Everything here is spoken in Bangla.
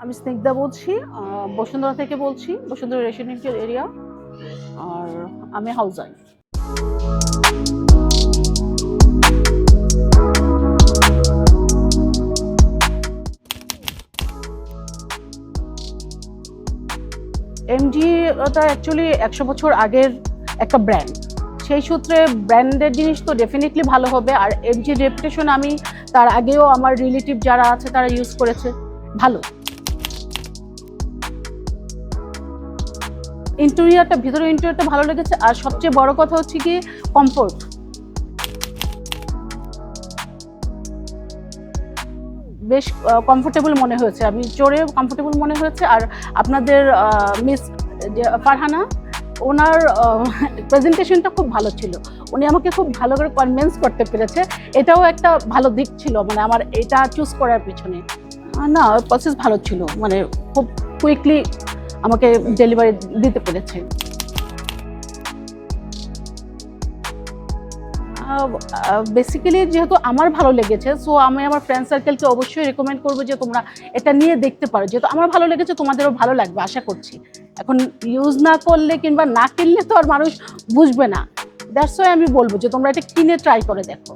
আমি স্নিগ্ধা বলছি, বসুন্ধরা থেকে বলছি, বসুন্ধরা রেসিডেন্সিয়াল এরিয়া। আর আমি হাউস ওয়াইফ। এমজি ওটা অ্যাকচুয়ালি 100 বছর আগের একটা ব্র্যান্ড। সেই সূত্রে ব্র্যান্ডের জিনিস তো ডেফিনেটলি ভালো হবে। আর এমজি রেপুটেশন আমি তার আগেও আমার রিলেটিভ যারা আছে তারা ইউজ করেছে, ভালো। ভিতরে ইন্টেরিয়রটা ভালো লেগেছে। আর সবচেয়ে বড় কথা হচ্ছে কি কমফোর্ট। বেশ কমফোর্টেবল মনে হয়েছে, আমি চড়ে কমফোর্টেবল মনে হয়েছে। আর আপনাদের মিস ফারহানা, ওনার প্রেজেন্টেশনটা খুব ভালো ছিল। উনি আমাকে খুব ভালো করে কনভিন্স করতে পেরেছে, এটাও একটা ভালো দিক ছিল মানে আমার এটা চুজ করার পিছনে। না, প্রসেস ভালো ছিল, মানে খুব কুইকলি আমাকে ডেলিভারি দিতে পেরেছে। বেসিক্যালি যেহেতু আমার ভালো লেগেছে, সো আমি আমার ফ্রেন্ড সার্কেলকে অবশ্যই রেকমেন্ড করবো যে তোমরা এটা নিয়ে দেখতে পারো। যেহেতু আমার ভালো লেগেছে, তোমাদেরও ভালো লাগবে আশা করছি। এখন ইউজ না করলে কিংবা না কিনলে তো আর মানুষ বুঝবে না। দ্যাটস ওয়াই আমি বলবো যে তোমরা এটা কিনে ট্রাই করে দেখো।